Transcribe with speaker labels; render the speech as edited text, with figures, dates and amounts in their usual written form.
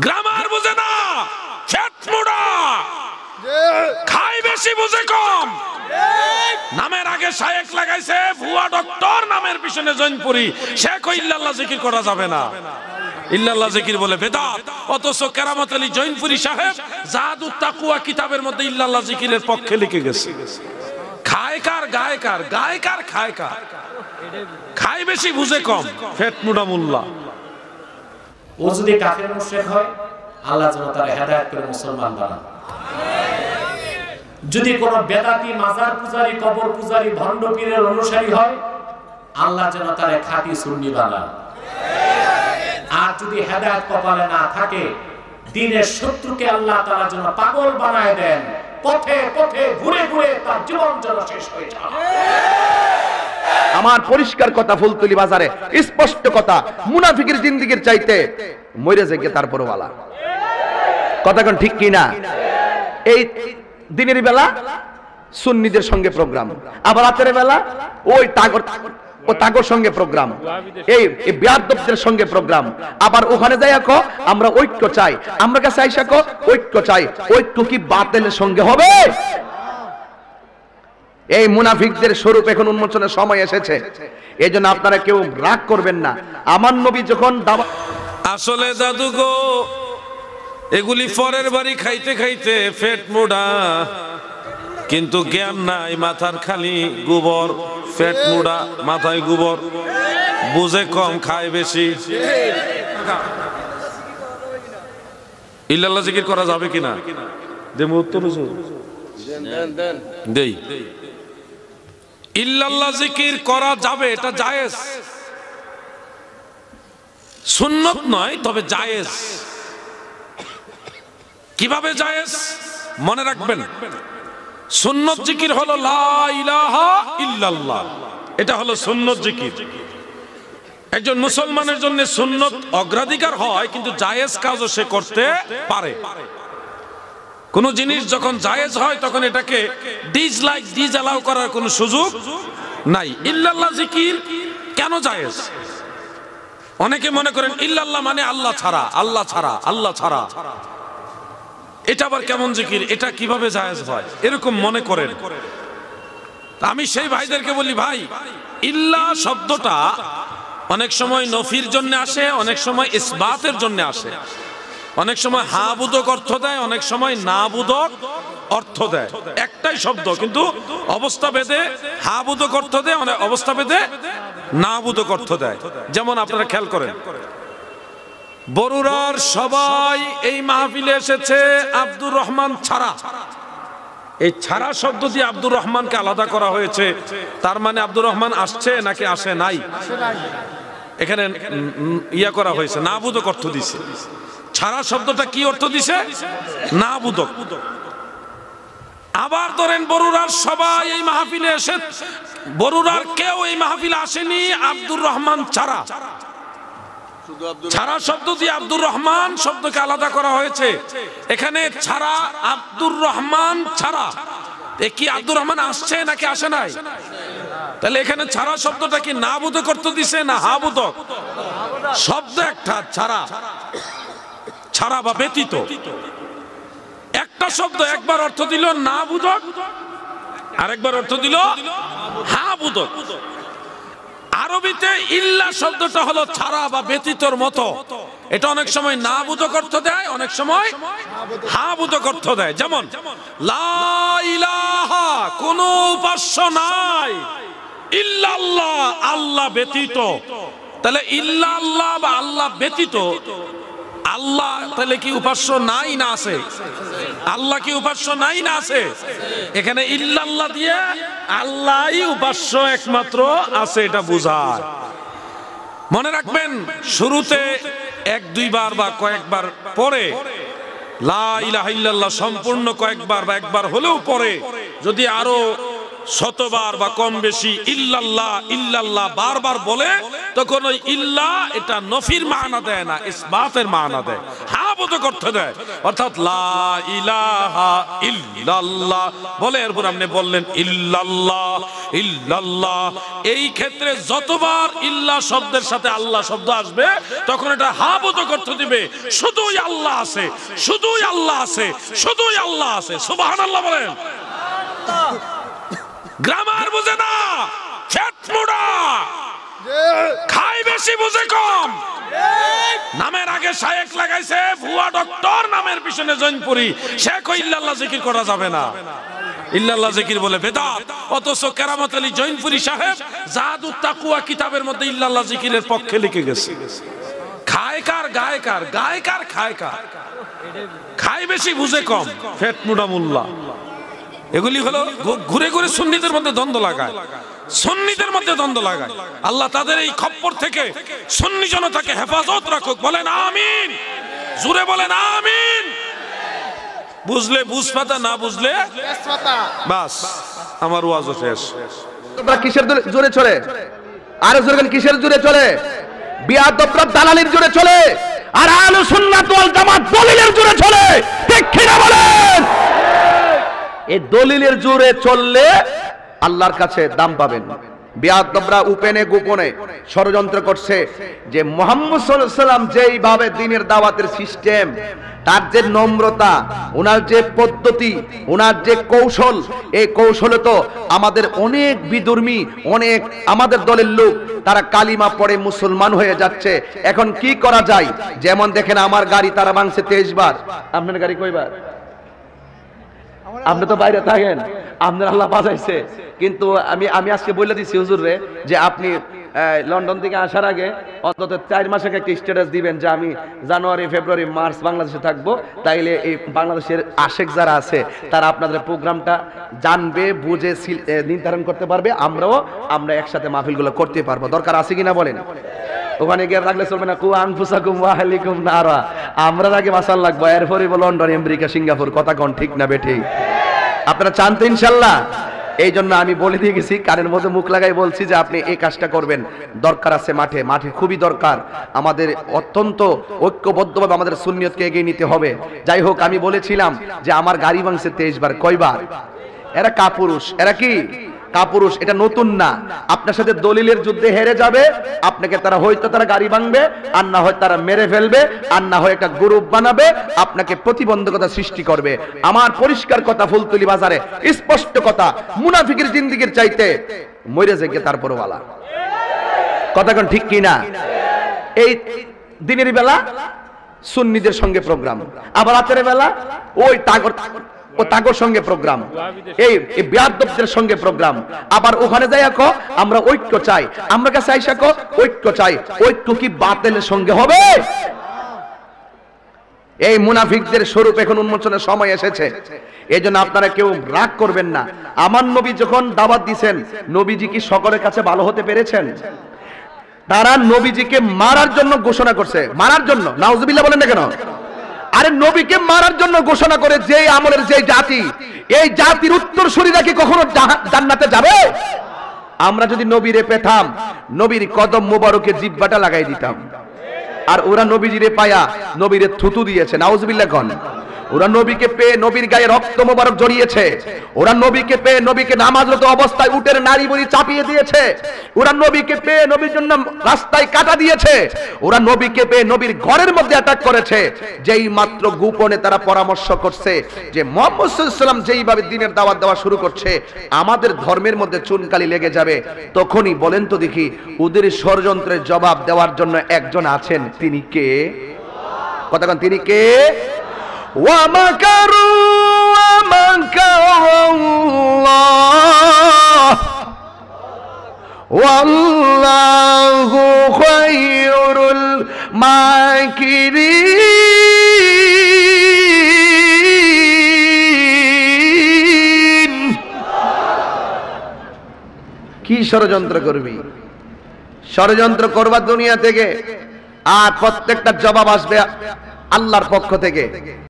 Speaker 1: Grammar বুঝে না, fat মোড়া, খাই বেশি বুঝে কম। নামের আগে শায়েখ লাগাইছে, ভুয়া ডক্টর নামের পিছনে জৈনপুরি। শেখ ইল্লাল্লাহ জিকির করা যাবে না, ইল্লাল্লাহ জিকির বলে বেদাত। অথচ কেরামত আলী জৈনপুরি সাহেব জাদুত তাকওয়া কিতাবের মধ্যে ইল্লাল্লাহ জিকিরের পক্ষে লিখে গেছে। খায় কার, গায় কার, গায় কার, খায় কার। খায় বেশি বুঝে কম, ফেট মুড়া মোল্লা।
Speaker 2: ও যদি কাফের মুশরিক হয়, আল্লাহ যেন তার হেদায়েত করে মুসলমান বানান। যদি কোন বেদাতি, মাজার পূজারী, কবর পূজারী, ভণ্ড পীরের অনুসারী হয়, আল্লাহ যেন তার খাঁটি সুন্নি বানান। আর যদি হেদায়েত কপালে না থাকে, দ্বীনের শত্রুকে আল্লাহ তাআলা যেন পাগল বানায় দেন, পথে পথে ঘুরে ঘুরে তার জীবন যেন শেষ হয়ে যায়।
Speaker 3: আমার পরিষ্কার কথা, ফুলতলি বাজারে স্পষ্ট কথা, মুনাফিকের জিন্দেগির চাইতে মরে যায় তারপরও ওয়ালা। কথা কোন ঠিক কি না? এই দিনের বেলা সুন্নিদের সঙ্গে প্রোগ্রাম, আবার রাতের বেলা ওই তাগর সঙ্গে প্রোগ্রাম, এই বেয়াদবদের সঙ্গে প্রোগ্রাম। আবার ওখানে যাই আমরা ঐক্য চাই, আমরা কাছে আইসা ঐক্য চাই। ঐক্য কি বাতিলের সঙ্গে হবে? এই মুনাফিকদের স্বরূপ এখন উন্মোচনের সময় এসেছে। এই জন্য আপনারা কেউ রাগ করবেন না। আমার নবী যখন
Speaker 1: আসলে দাদু গো, এগুলি পরের বাড়ি খাইতে খাইতে ফেট মোড়া, কিন্তু জ্ঞান নাই, মাথার খালি গোবর। ফেট মোড়া, মাথায় গোবর, বুঝে কম, খায় বেশি। ইল্লাল্লাহ জিকির করা যাবে কিনা দেব উত্তর দেই। ইল্লাল্লাহ জিকির করা যাবে, এটা জায়েজ, সুন্নত নয়, তবে জায়েজ। কিভাবে জায়েজ মনে রাখবেন, সুন্নত জিকির হলো লা ইলাহা ইল্লাল্লাহ, এটা হলো সুন্নত জিকির। একজন মুসলমানের জন্য সুন্নত অগ্রাধিকার হয়, কিন্তু জায়েজ কাজও সে করতে পারে। কোন জিনিস যখন জায়েজ হয় তখন এটাকে ডিসলাইক, ডিসঅ্যালাউ করার কোনো সুযোগ নাই। ইল্লাল্লাহ জিকির কেন জায়েজ? অনেকে মনে করেন ইল্লাল্লাহ মানে আল্লাহ ছাড়া, আল্লাহ ছাড়া, আল্লাহ ছাড়া। এটা আবার কেমন জিকির, এটা কিভাবে জায়েজ হয়, এরকম মনে করেন। আমি সেই ভাইদেরকে বলি, ভাই ইল্লাহ শব্দটা অনেক সময় নফির জন্য আসে, অনেক সময় ইসবাতের জন্য আসে। অনেক সময় হাবুদক অর্থ দেয়, অনেক সময় নাবুদক অর্থ দেয়। একটাই শব্দ, কিন্তু অবস্থা ভেদে হাবুদক অর্থ দেয়, অবস্থা ভেদে নাবুদক অর্থ দেয়। যেমন আপনারা খেয়াল করেন, বরুড়ার সবাই এই মাহফিলে এসেছে আব্দুর রহমান ছাড়া। এই ছাড়া শব্দ দিয়ে আব্দুর রহমানকে আলাদা করা হয়েছে। তার মানে আব্দুর রহমান আসছে নাকি আসে নাই? এখানে ইয়া করা হয়েছে, নাবুদক অর্থ দিছে। ছাড়া শব্দটা কি অর্থ দিছে? নাবুদক। আবার ধরেন বরুড়ার সবাই এই মাহফিলে এসে, বরুড়ার কেউ এই মাহফিলে আসেনি আব্দুর রহমান ছাড়া। ছাড়া শব্দ দিয়ে আব্দুর রহমান শব্দকে আলাদা করা হয়েছে। এখানে ছাড়া, আব্দুর রহমান ছাড়া, এ কি আব্দুর রহমান আসছে নাকি আসে নাই? তাহলে এখানে ছাড়া শব্দটা কি নাবুদক অর্থ দিছে না হাবুদক? শব্দ একটা, ছাড়া, ছাড়া বা ব্যতীত। একটা শব্দ একবার অর্থ দিল নাবুদক, আরেকবার অর্থ দিল হাবুদক। আরবিতে ইল্লা শব্দটা হলো ছাড়া বা ব্যতীতর মতো। এটা অনেক সময় নাবুদক অর্থ দেয়, অনেক সময় হাবুদক অর্থ দেয়। যেমন লা ইলাহা, কোনো উপাস্য নাই, ইল্লাল্লাহ, আল্লাহ ব্যতীত। তাহলে ইল্লাল্লাহ বা আল্লাহ ব্যতীত, আল্লাহ তাহলে কি উপাস্য নাই না আছে? আল্লাহ কি উপাস্য নাই না আছে? এখানে ইল্লাল্লাহ দিয়ে আল্লাহই উপাস্য একমাত্র আছে, এটা বোঝায়। মনে রাখবেন, শুরুতে এক দুইবার বা কয়েকবার পরে লা ইলাহা ইল্লাল্লাহ সম্পূর্ণ কয়েকবার বা একবার হলেও পরে, যদি আরো শতবার বা কম বেশি ইল্লাল্লাহ ইল্লাল্লাহ বারবার বলে, তখন ওই ইল্লাহ এটা নফির মানা দেয় না, ইসবাতের মানা দেয়। হ্যাঁ বোধ করতে দেয়, অর্থাৎ লা ইলাহা ইল্লাল্লাহ বলে এরপর আপনি বললেন ইল্লাল্লাহ ইল্লাল্লাহ। এই ক্ষেত্রে যতবার ইল্লাহ শব্দের সাথে আল্লাহ শব্দ আসবে তখন এটা হা বোধ করতে দিবে শুধুই আল্লাহ আছে, শুধুই আল্লাহ আছে, শুধুই আল্লাহ আছে। সুবহানাল্লাহ বলেন। গ্রামার বুঝে না, ফেটমুড়া খায় বেশি বুঝে কম। নামের আগে শায়েখ লাগাইছে, ভুয়া ডক্টর নামের পিছনে জৈনপুরি। সে কই ইল্লাল্লাহ জিকির করা যাবে না, ইল্লাল্লাহ জিকির বলে বেদাত। অথচ কেরামত আলী জৈনপুরি সাহেব জাদুত তাকওয়া কিতাবের মধ্যে ইল্লাল্লাহ জিকিরের পক্ষে লিখে গেছে। খায় কার গায় কার, গায় কার খায় কার, খায় বেশি বুঝে কম, ফেটমুড়া মোল্লা। এগুলি হলো ঘুরে ঘুরে সুন্নিদের মধ্যে দ্বন্দ্ব লাগায়, সুন্নিদের মধ্যে দ্বন্দ্ব লাগায়। আল্লাহ তাদের এই খপ্পর থেকে সুন্নি জনতাকে হেফাজত রাখুক। বলেন আমিন, জোরে বলেন আমিন। বুঝলে বুঝপাতা, না বুঝলে বাস, আমার ওয়াজও শেষ।
Speaker 3: তোমরা কিসের জোরে চলে? আর জোরে কিসের জোরে চলে? বিয়াদবরা দালালির জোরে চলে, আর আহলে সুন্নাত ওয়াল জামাত দলিলের জোরে চলে। ঠিক কি না বলেন? এই দলিলের জোরে চললে আল্লাহর কাছে দাম পাবেন। বিয়াদবরা উপেনে গোপনে ষড়যন্ত্র করছে যে মুহাম্মদ সাল্লাল্লাহু আলাইহি ওয়াসাল্লাম যেইভাবে দ্বীনের দাওয়াতের সিস্টেম, তার যে নম্রতা, ওনার যে পদ্ধতি, ওনার যে কৌশল, এই কৌশলে তো আমাদের অনেক বিধর্মী, অনেক আমাদের দলের লোক তারা কালিমা পড়ে মুসলমান হয়ে যাচ্ছে। এখন কি করা যায়? যেমন দেখেন আমার গাড়ি তারা ভাঙছে 23 বার। আপনার গাড়ি কয়বার? আপনি তো বাইরে থাকেন, আপনার আল্লাহ বাঁচাইছে। কিন্তু আমি আজকে বলে দিচ্ছি হুজুর রে যে আপনি লন্ডন থেকে আসার আগে অন্তত 4 মাসে একটা স্ট্যাটাস দিবেন যে আমি জানুয়ারি, ফেব্রুয়ারি, মার্চ বাংলাদেশে থাকবো। তাইলে এই বাংলাদেশের আশেক যারা আছে তারা আপনাদের প্রোগ্রামটা জানবে, বুঝে নির্ধারণ করতে পারবে। আমরা একসাথে মাহফিলগুলো করতে পারবো। দরকার আছে কিনা বলেন? ওখানে গিয়ে রাখলে চলবে না। কু আনফুসাকুম ওয়া আহলিকুম নারা। আমরা আগে বাঁচান লাগবো, এরপরে লন্ডন, আমেরিকা, সিঙ্গাপুর। কথা কোন ঠিক না বেঠি? আপনারা চান তো ইনশাল্লাহ? এই জন্য আমি বলে দিয়ে গেছি, কানের মধ্যে মুখ লাগাই বলছি যে আপনি এই কাজটা করবেন। দরকার আছে মাঠে, মাঠে খুবই দরকার। আমাদের অত্যন্ত ঐক্যবদ্ধভাবে আমাদের সুন্নিয়তকে এগিয়ে নিতে হবে। যাই হোক, আমি বলেছিলাম যে আমার গাড়ি ভাঙছে 23 বার। কয়বার? এরা কাপুরুষ। এরা কি কাপুরুষ? এটা নতুন না। আপনার সাথে দলিলের যুদ্ধে হেরে যাবে, আপনাকে তারা হয়তো তারা গাড়ি ভাঙবে, আর না হয় তারা মেরে ফেলবে, আর না হয় একটা গ্রুপ বানাবে, আপনাকে প্রতিবন্ধকতা সৃষ্টি করবে। আমার পরিষ্কার কথা, ফুলতলি বাজারে স্পষ্ট কথা, মুনাফিকের জিন্দেগির চাইতে মরে যায় তারপরও বালা। কথা কোন ঠিক কি না? এই দিনের বেলা সুন্নিদের সঙ্গে প্রোগ্রাম, আবার রাতের বেলা ওই তাগর সঙ্গে প্রোগ্রাম, এই বিয়াদবদের সঙ্গে প্রোগ্রাম। আবার ওখানে যাই আমরা ঐক্য চাই, আমরা কাছে আইসা ঐক্য চাই। ঐক্য কি বাতিলের সঙ্গে হবে? এই মুনাফিকদের স্বরূপ এখন উন্মোচনের সময় এসেছে। এই জন্য আপনারা কেউ রাগ করবেন না। আমার নবী যখন দাওয়াত দিয়েছেন, নবীজি কি সকলের কাছে ভালো হতে পেরেছেন? তারা নবীজিকে মারার জন্য ঘোষণা করছে। মারার জন্য, নাউজুবিল্লাহ বলেন না কেন? আরে নবীকে মারার জন্য ঘোষণা করে যে আমলের যে জাতি, এই জাতির উত্তরসূরিরা কি কখনো জান্নাতে যাবে? আমরা যদি নবীরে পেতাম, নবীর কদম মোবারকে জিহ্বাটা লাগাই দিতাম। আর ওরা নবীজিরে পায়া নবীরে থুতু দিয়েছে। নাউজুবিল্লাহ কোন? ওরা নবীকে পেয়ে নবীর গায়ে রক্ত মোবারক জড়িয়েছে। ওরা নবীকে পেয়ে নবীকে নামাজরত অবস্থায় উটের নারী বুড়ি চাপিয়ে দিয়েছে। ওরা নবীকে পেয়ে নবীর জন্য রাস্তায় কাটা দিয়েছে। ওরা নবীকে পেয়ে নবীর ঘরের মধ্যে অ্যাটাক করেছে। যেই মাত্র গোপনে তারা পরামর্শ করছে যে মুহাম্মদ সাল্লাল্লাহু আলাইহি ওয়াসাল্লাম যেইভাবে দ্বীনের দাওয়াত দেওয়া শুরু করছে, আমাদের ধর্মের মধ্যে চুনকালি লেগে যাবে। তখনই বলেন তো দেখি, ওদের ষড়যন্ত্রের জবাব দেওয়ার জন্য একজন আছেন। তিনি কে? কথা বলেন, তিনি কে? وَمَكَرُوا وَمَكَرَ اللَّهُ وَاللَّهُ خَيْرُ الْمَاكِرِينَ। কি ষড়যন্ত্র করবি? ষড়যন্ত্র করবা দুনিয়া থেকে, আর প্রত্যেকটা জবাব আসবে আল্লাহর পক্ষ থেকে।